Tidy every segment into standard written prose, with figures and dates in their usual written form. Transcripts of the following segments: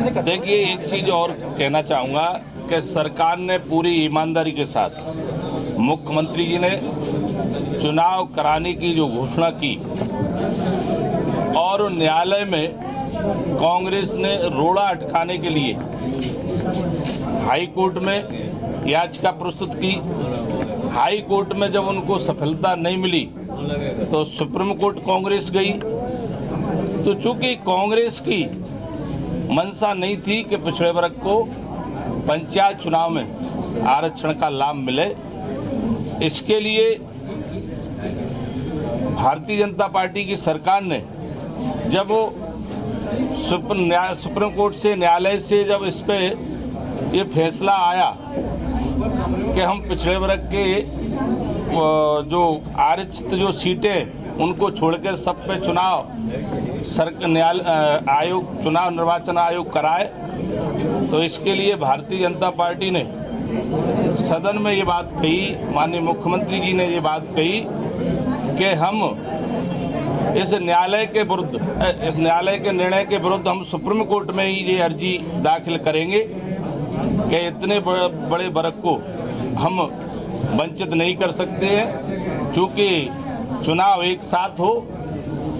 देखिए, एक चीज और कहना चाहूँगा कि सरकार ने पूरी ईमानदारी के साथ मुख्यमंत्री जी ने चुनाव कराने की जो घोषणा की और न्यायालय में कांग्रेस ने रोड़ा अटकाने के लिए हाई कोर्ट में याचिका प्रस्तुत की। हाई कोर्ट में जब उनको सफलता नहीं मिली तो सुप्रीम कोर्ट कांग्रेस गई। तो चूंकि कांग्रेस की मंशा नहीं थी कि पिछड़े वर्ग को पंचायत चुनाव में आरक्षण का लाभ मिले, इसके लिए भारतीय जनता पार्टी की सरकार ने जब वो सुप्रीम कोर्ट से न्यायालय से जब इस पे ये फैसला आया कि हम पिछड़े वर्ग के जो आरक्षित जो सीटें उनको छोड़कर सब पे चुनाव आयोग चुनाव निर्वाचन आयोग कराए, तो इसके लिए भारतीय जनता पार्टी ने सदन में ये बात कही, माननीय मुख्यमंत्री जी ने ये बात कही कि हम इस न्यायालय के विरुद्ध, इस न्यायालय के निर्णय के विरुद्ध हम सुप्रीम कोर्ट में ही ये अर्जी दाखिल करेंगे कि इतने बड़े वर्ग को हम वंचित नहीं कर सकते हैं, क्योंकि चुनाव एक साथ हो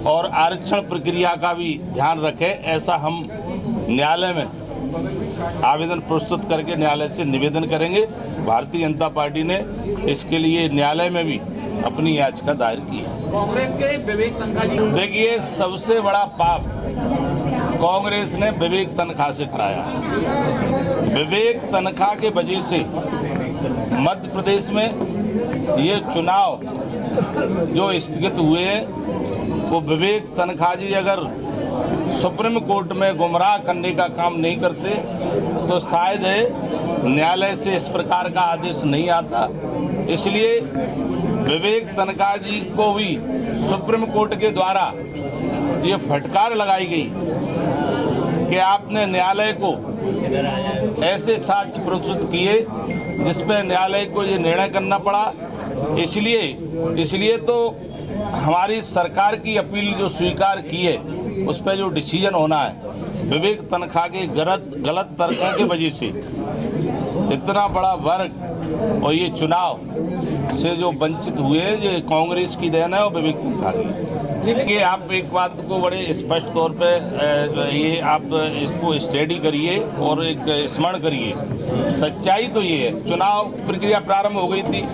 और आरक्षण प्रक्रिया का भी ध्यान रखें। ऐसा हम न्यायालय में आवेदन प्रस्तुत करके न्यायालय से निवेदन करेंगे। भारतीय जनता पार्टी ने इसके लिए न्यायालय में भी अपनी याचिका दायर की है। कांग्रेस के विवेक तनखा जी, देखिए, सबसे बड़ा पाप कांग्रेस ने विवेक तनखा से कराया। विवेक तनखा के वजह से मध्य प्रदेश में ये चुनाव जो स्थगित हुए हैं, वो विवेक तनखा जी अगर सुप्रीम कोर्ट में गुमराह करने का काम नहीं करते तो शायद न्यायालय से इस प्रकार का आदेश नहीं आता। इसलिए विवेक तनखा जी को भी सुप्रीम कोर्ट के द्वारा ये फटकार लगाई गई कि आपने न्यायालय को ऐसे साक्ष्य प्रस्तुत किए जिस पर न्यायालय को ये निर्णय करना पड़ा। इसलिए तो हमारी सरकार की अपील जो स्वीकार की है उस पर जो डिसीजन होना है, विवेक तनखा के गलत तर्कों की वजह से इतना बड़ा वर्ग और ये चुनाव से जो वंचित हुए, ये कांग्रेस की देन है और विवेक तनखा की। देखिए, आप एक बात को बड़े स्पष्ट तौर पे ये आप इसको स्टडी करिए और एक स्मरण करिए, सच्चाई तो ये है, चुनाव प्रक्रिया प्रारंभ हो गई थी।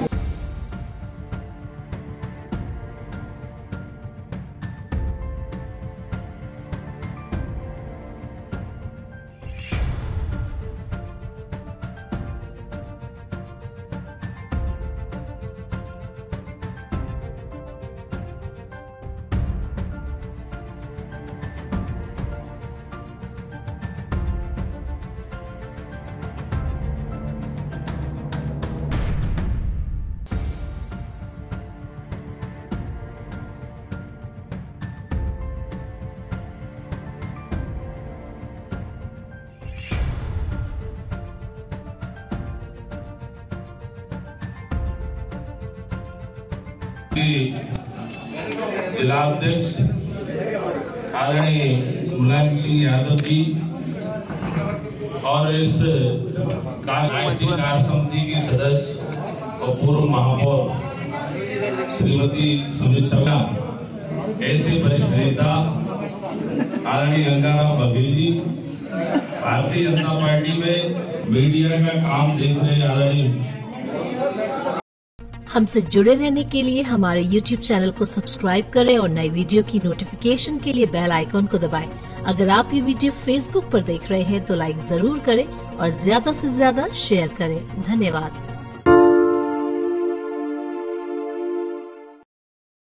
जिला अध्यक्ष आदरणीय मुलायम सिंह यादव जी और इस कार्य समिति की सदस्य और पूर्व महापौर श्रीमती समीक्षा, ऐसे वरिष्ठ नेता आदरणीय गंगाराम बघेल जी, भारतीय जनता पार्टी में मीडिया का काम देख रहे आदरणीय। हमसे जुड़े रहने के लिए हमारे YouTube चैनल को सब्सक्राइब करें और नई वीडियो की नोटिफिकेशन के लिए बेल आइकॉन को दबाएं। अगर आप ये वीडियो Facebook पर देख रहे हैं तो लाइक जरूर करें और ज्यादा से ज्यादा शेयर करें। धन्यवाद।